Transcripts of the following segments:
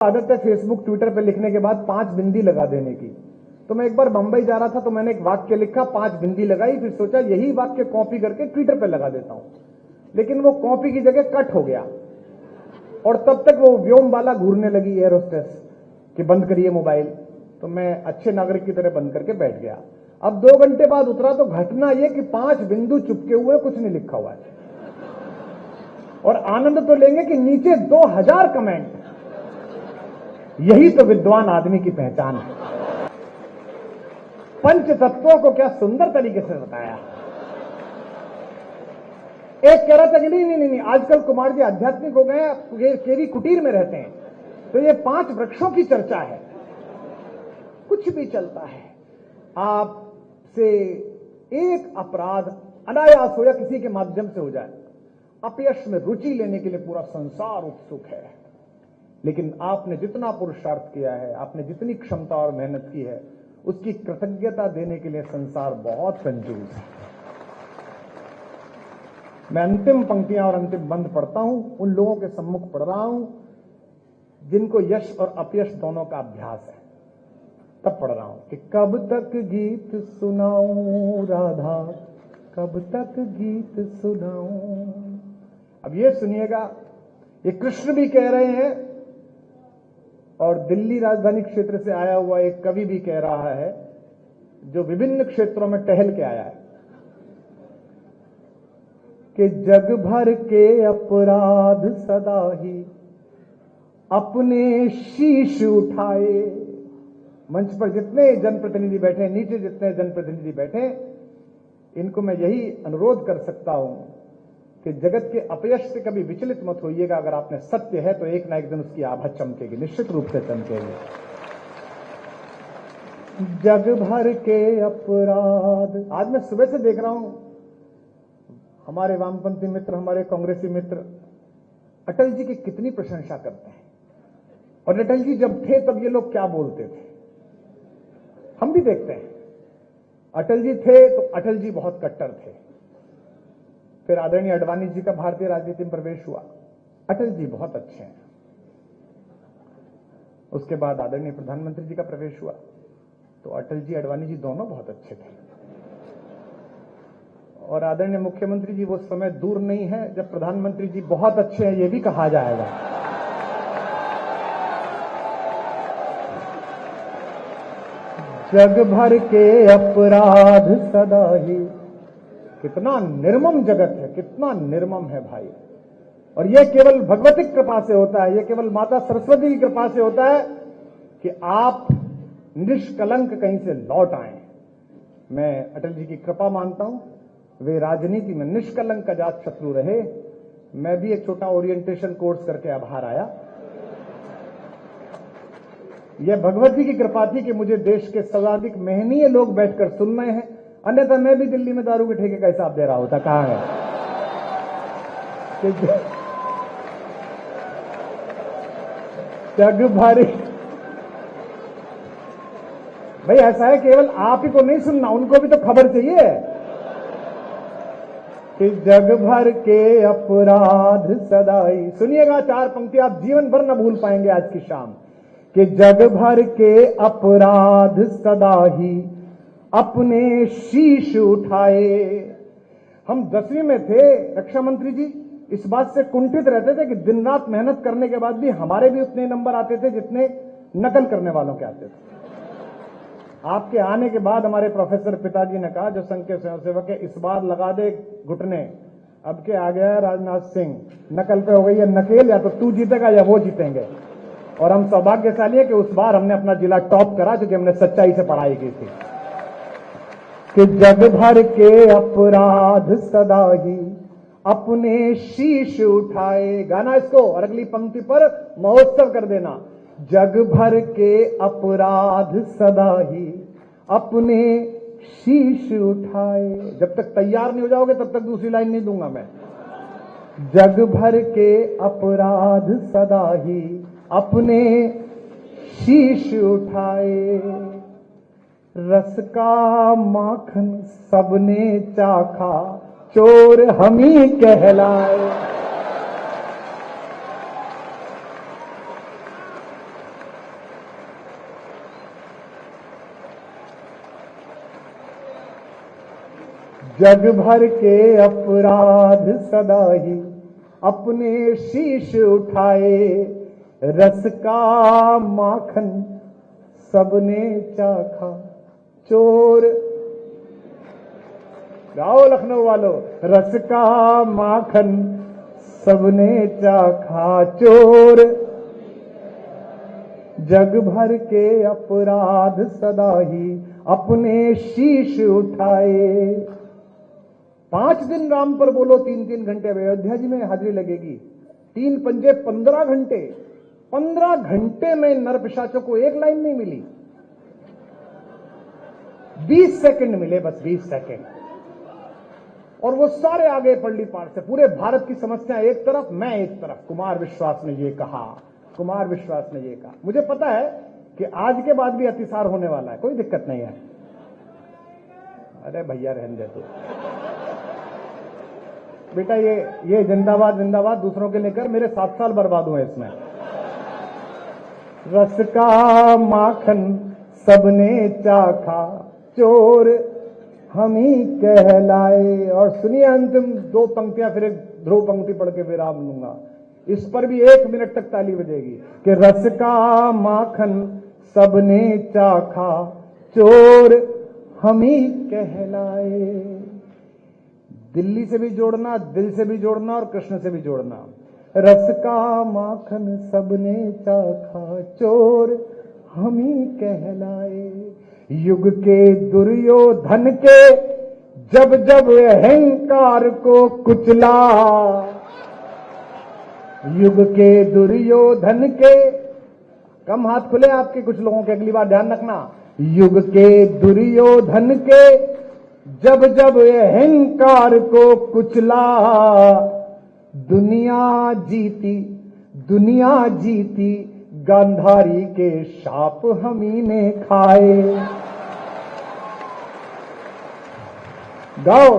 आदत है Facebook Twitter पे लिखने के बाद 5 बिंदी लगा देने की। तो मैं एक बार बंबई जा रहा था तो मैंने एक वाक्य लिखा, 5 बिंदी लगाई, फिर सोचा यही वाक्य कॉपी करके ट्विटर पे लगा देता हूं, लेकिन वो कॉपी की जगह कट हो गया और तब तक वो व्योम वाला घूरने लगी एयर होस्टेस कि बंद करिए मोबाइल। तो मैं अच्छे नागरिक की तरह बंद करके बैठ गया। अब 2 घंटे बाद उतरा तो घटना यह कि 5 बिंदु चुपके हुए, कुछ नहीं लिखा हुआ है। और आनंद तो लेंगे कि नीचे 2000 कमेंट। यही तो विद्वान आदमी की पहचान है। पंच तत्वों को क्या सुंदर तरीके से बताया। एक कह रहा था कि नहीं, आजकल कुमार जी आध्यात्मिक हो गए हैं, केरी कुटीर में रहते हैं, तो ये 5 वृक्षों की चर्चा है। कुछ भी चलता है। आपसे एक अपराध अनायास हो या किसी के माध्यम से हो जाए, अपयश में रुचि लेने के लिए पूरा संसार उत्सुक है। लेकिन आपने जितना पुरुषार्थ किया है, आपने जितनी क्षमता और मेहनत की है, उसकी कृतज्ञता देने के लिए संसार बहुत कंजूस है। मैं अंतिम पंक्तियां और अंतिम बंद पढ़ता हूं, उन लोगों के सम्मुख पढ़ रहा हूं जिनको यश और अपयश दोनों का अभ्यास है। तब पढ़ रहा हूं कि कब तक गीत सुनाऊं राधा, कब तक गीत सुनाऊं। अब ये सुनिएगा, ये कृष्ण भी कह रहे हैं और दिल्ली राजधानी क्षेत्र से आया हुआ एक कवि भी कह रहा है, जो विभिन्न क्षेत्रों में टहल के आया है, कि जग भर के अपराध सदा ही अपने शीश उठाए। मंच पर जितने जनप्रतिनिधि बैठे, नीचे जितने जनप्रतिनिधि बैठे, इनको मैं यही अनुरोध कर सकता हूं कि जगत के अपयश से कभी विचलित मत होइएगा। अगर आपने सत्य है तो एक ना एक दिन उसकी आभा चमकेगी, निश्चित रूप से चमकेगी। जग भर के अपराध। आज मैं सुबह से देख रहा हूं, हमारे वामपंथी मित्र, हमारे कांग्रेसी मित्र अटल जी की कितनी प्रशंसा करते हैं। और अटल जी जब थे तब ये लोग क्या बोलते थे, हम भी देखते हैं। अटल जी थे तो अटल जी बहुत कट्टर थे। फिर आदरणीय अडवाणी जी का भारतीय राजनीति में प्रवेश हुआ, अटल जी बहुत अच्छे हैं। उसके बाद आदरणीय प्रधानमंत्री जी का प्रवेश हुआ तो अटल जी अडवाणी जी दोनों बहुत अच्छे थे। और आदरणीय मुख्यमंत्री जी, वो समय दूर नहीं है जब प्रधानमंत्री जी बहुत अच्छे हैं ये भी कहा जाएगा। जग भर के अपराध सदा ही। कितना निर्मम जगत है, कितना निर्मम है भाई। और यह केवल भगवती कृपा से होता है, यह केवल माता सरस्वती की कृपा से होता है कि आप निष्कलंक कहीं से लौट आए। मैं अटल जी की कृपा मानता हूं, वे राजनीति में निष्कलंक का जात शत्रु रहे। मैं भी एक छोटा ओरिएंटेशन कोर्स करके अब बाहर आया। यह भगवती की कृपा थी कि मुझे देश के सर्वाधिक मेहनीय लोग बैठकर सुन रहे हैं, अन्यथा मैं भी दिल्ली में दारू के ठेके का हिसाब दे रहा होता। कहां है जग भर। भाई ऐसा है, केवल आप ही को नहीं सुनना, उनको भी तो खबर चाहिए कि जग भर के अपराध सदाई। सुनिएगा 4 पंक्ति, आप जीवन भर न भूल पाएंगे आज की शाम। कि जग भर के अपराध सदा ही अपने शीश उठाए। हम 10वीं में थे, रक्षा मंत्री जी इस बात से कुंठित रहते थे कि दिन रात मेहनत करने के बाद भी हमारे भी उतने नंबर आते थे जितने नकल करने वालों के आते थे। आपके आने के बाद हमारे प्रोफेसर पिताजी ने कहा, जो संघ के स्वयंसेवक है, इस बार लगा दे घुटने। अब के आ गया राजनाथ सिंह, नकल पे हो गई है नकेल, या तो तू जीतेगा या वो जीतेंगे। और हम सौभाग्यशाली है कि उस बार हमने अपना जिला टॉप करा, क्योंकि हमने सच्चाई से पढ़ाई की थी। कि जग भर के अपराध सदा ही अपने शीश उठाए। गाना इसको और अगली पंक्ति पर महोत्सव कर देना। जग भर के अपराध सदा ही अपने शीश उठाए। जब तक तैयार नहीं हो जाओगे तब तक दूसरी लाइन नहीं दूंगा मैं। जग भर के अपराध सदा ही अपने शीश उठाए। रस का माखन सबने चाखा, चोर हम ही कहलाए। जग भर के अपराध सदा ही अपने शीश उठाए, रस का माखन सबने चाखा, चोर। गाओ लखनऊ वालों, रस का माखन सबने चाखा, चोर। जग भर के अपराध सदा ही अपने शीश उठाए। 5 दिन राम पर बोलो, 3-3 घंटे अयोध्या जी में हाजिरी लगेगी। 3 पंजे 15 घंटे। 15 घंटे में नरपिशाचों को एक लाइन नहीं मिली, 20 सेकंड मिले, बस 20 सेकंड। और वो सारे आगे पल्ली पार से, पूरे भारत की समस्या एक तरफ, मैं एक तरफ। कुमार विश्वास ने ये कहा, कुमार विश्वास ने ये कहा। मुझे पता है कि आज के बाद भी अतिसार होने वाला है, कोई दिक्कत नहीं है। अरे भैया रहने दे तू बेटा, ये जिंदाबाद जिंदाबाद दूसरों के लेकर, मेरे 7 साल बर्बाद हुए इसमें। रस का माखन सबने चाखा, चोर हम ही कहलाए। और सुनिए अंतिम 2 पंक्तियां, फिर एक ध्रुव पंक्ति पढ़ के विराम लूंगा। इस पर भी 1 मिनट तक ताली बजेगी कि रस का माखन सबने चाखा, चोर हम ही कहलाए। दिल्ली से भी जोड़ना, दिल से भी जोड़ना और कृष्ण से भी जोड़ना। रस का माखन सबने चाखा, चोर हम ही कहलाए। युग के दुर्योधन के जब जब अहंकार को कुचला, युग के दुर्योधन के, कम हाथ खुले आपके कुछ लोगों के, अगली बार ध्यान रखना। युग के दुर्योधन के जब जब अहंकार को कुचला, दुनिया जीती गांधारी के शाप हमी ने खाए। गाओ,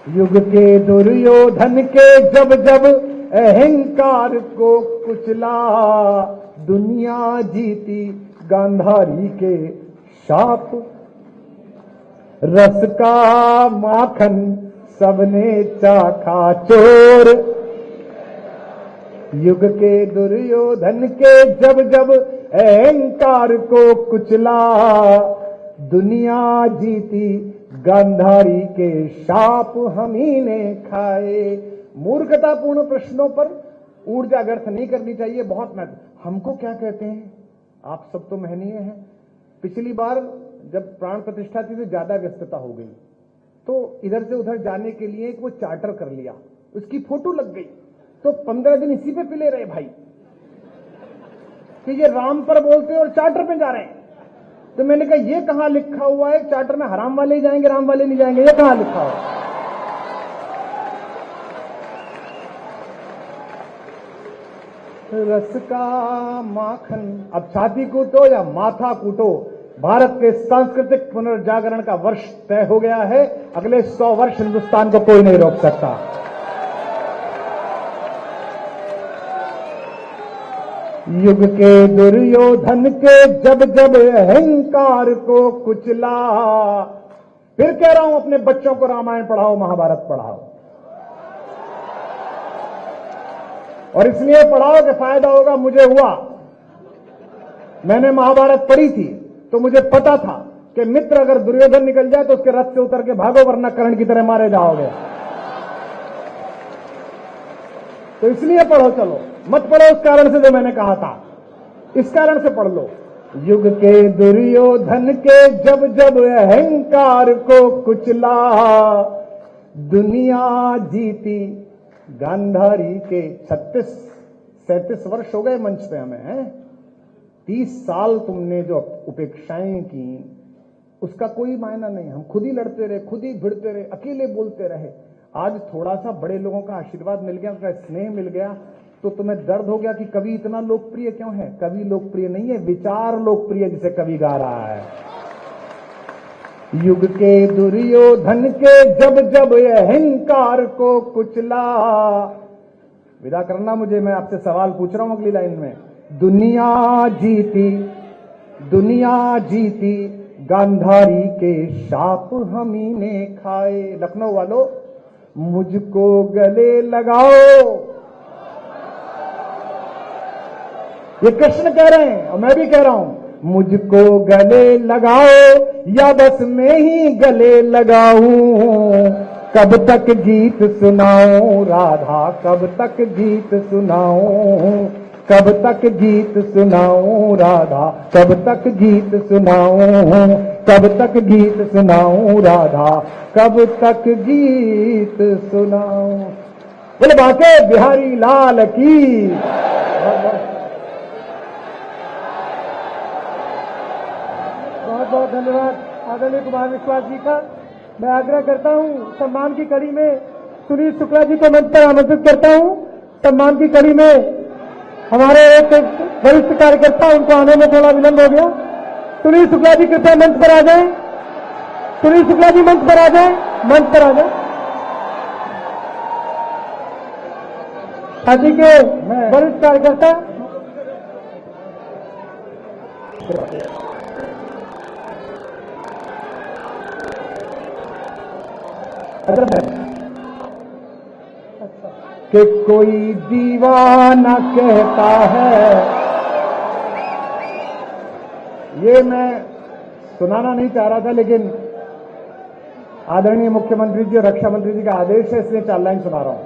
युग के दुर्योधन के जब जब अहंकार को कुचला, दुनिया जीती गांधारी के शाप। रस का माखन सबने चाखा, चोर। युग के दुर्योधन के जब जब अहंकार को कुचला, दुनिया जीती गांधारी के शाप हमी ने खाए। मूर्खतापूर्ण प्रश्नों पर ऊर्जा व्यर्थ नहीं करनी चाहिए, बहुत महत्व। हमको क्या कहते हैं, आप सब तो महनीय हैं। पिछली बार जब प्राण प्रतिष्ठा थी तो ज्यादा व्यस्तता हो गई, तो इधर से उधर जाने के लिए वो चार्टर कर लिया, उसकी फोटो लग गई, तो 15 दिन इसी पे पिले रहे भाई कि ये राम पर बोलते हैं और चार्टर पे जा रहे हैं। तो मैंने कहा ये कहां लिखा हुआ है, चार्टर में हराम वाले ही जाएंगे, राम वाले नहीं जाएंगे, ये कहां लिखा हुआ है? रस का माखन, अब छाती कूटो या माथा कूटो, भारत के सांस्कृतिक पुनर्जागरण का वर्ष तय हो गया है। अगले 100 वर्ष हिंदुस्तान को कोई नहीं रोक सकता। युग के दुर्योधन के जब जब अहंकार को कुचला, फिर कह रहा हूं अपने बच्चों को रामायण पढ़ाओ, महाभारत पढ़ाओ, और इसलिए पढ़ाओ कि फायदा होगा। मुझे हुआ, मैंने महाभारत पढ़ी थी तो मुझे पता था कि मित्र अगर दुर्योधन निकल जाए तो उसके रथ से उतर के भागो, वरना कर्ण की तरह मारे जाओगे। तो इसलिए पढ़ो, चलो मत पढ़ो उस कारण से जो मैंने कहा था, इस कारण से पढ़ लो। युग के दुर्योधन के जब जब अहंकार को कुचला, दुनिया जीती गांधारी के। 36-37 वर्ष हो गए मंच पे हमें, हैं? 30 साल तुमने जो उपेक्षाएं की उसका कोई मायना नहीं। हम खुद ही लड़ते रहे, खुद ही भिड़ते रहे, अकेले बोलते रहे। आज थोड़ा सा बड़े लोगों का आशीर्वाद मिल गया, उनका स्नेह मिल गया, तो तुम्हें दर्द हो गया कि कवि इतना लोकप्रिय क्यों है। कवि लोकप्रिय नहीं है, विचार लोकप्रिय, जिसे कवि गा रहा है। युग के दुर्योधन के जब जब अहंकार को कुचला, विदा करना मुझे, मैं आपसे सवाल पूछ रहा हूं अगली लाइन में। दुनिया जीती गांधारी के शाप हम ही ने खाए। लखनऊ वालों, मुझको गले लगाओ, ये कृष्ण कह रहे हैं और मैं भी कह रहा हूं, मुझको गले लगाओ या बस मैं ही गले लगाऊं। कब तक गीत सुनाऊं राधा, कब तक गीत सुनाऊं, कब तक गीत सुनाऊं राधा, कब तक गीत सुनाऊं, कब तक गीत सुनाऊं राधा, कब तक गीत सुनाऊं। बोले बाके बिहारी लाल की। बहुत बहुत धन्यवाद आदरणीय कुमार विश्वास जी का। मैं आग्रह करता हूं, सम्मान की कड़ी में सुनील शुक्ला जी को मंच पर आमंत्रित करता हूं। सम्मान की कड़ी में हमारे एक वरिष्ठ कार्यकर्ता, उनको आने में थोड़ा विलंब हो गया। सुनील शुक्ला जी कृपया मंच पर आ जाएं। सुनील शुक्ला जी मंच पर आ जाएं, मंच पर आ जाएं। पार्टी के वरिष्ठ कार्यकर्ता कि कोई दीवाना कहता है, ये मैं सुनाना नहीं चाह रहा था, लेकिन आदरणीय मुख्यमंत्री जी और रक्षा मंत्री जी का आदेश है, इसलिए 4 लाइन सुना रहा हूं।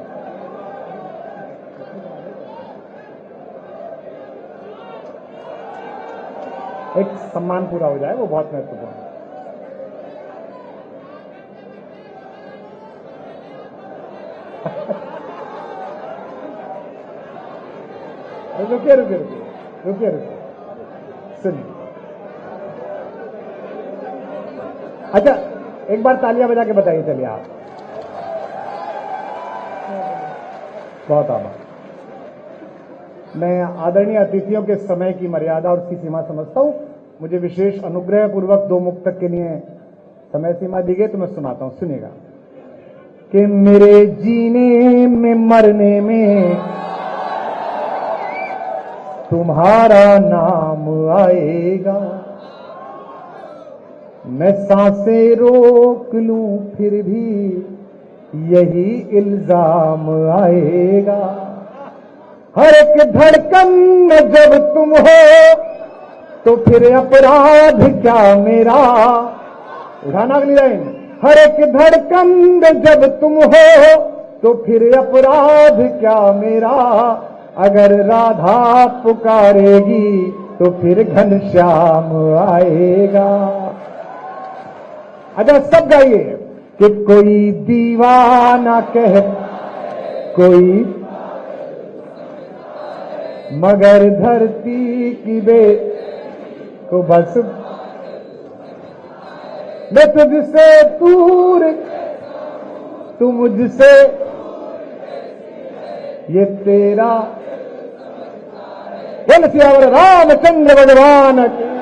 एक सम्मान पूरा हो जाए, वो बहुत महत्वपूर्ण है। रुकिए रुकिए रुकिए रुकिए रुकिए, सुनिए। अच्छा, एक बार तालियां बजा के बताइए। चलिए आप, बहुत आभार। मैं आदरणीय अतिथियों के समय की मर्यादा और उसकी सीमा समझता हूं। मुझे विशेष अनुग्रह पूर्वक 2 मुक्तक के लिए समय सीमा दी गई, तो मैं सुनाता हूं, सुनिएगा। कि मेरे जीने में मरने में तुम्हारा नाम आएगा, मैं सांसें रोक लूं फिर भी यही इल्जाम आएगा। हर एक धड़कन में जब तुम हो तो फिर अपराध क्या मेरा। उठाना अगली लाइन। हर एक धड़कन में जब तुम हो तो फिर अपराध क्या मेरा। अगर राधा पुकारेगी तो फिर घनश्याम आएगा। अच्छा, सब गाइए कि कोई दीवाना कह, कोई मगर धरती की बे को बस मैं तुझसे दूर, तू मुझसे, ये तेरा। बोल सियावर रामचंद्र भगवान की।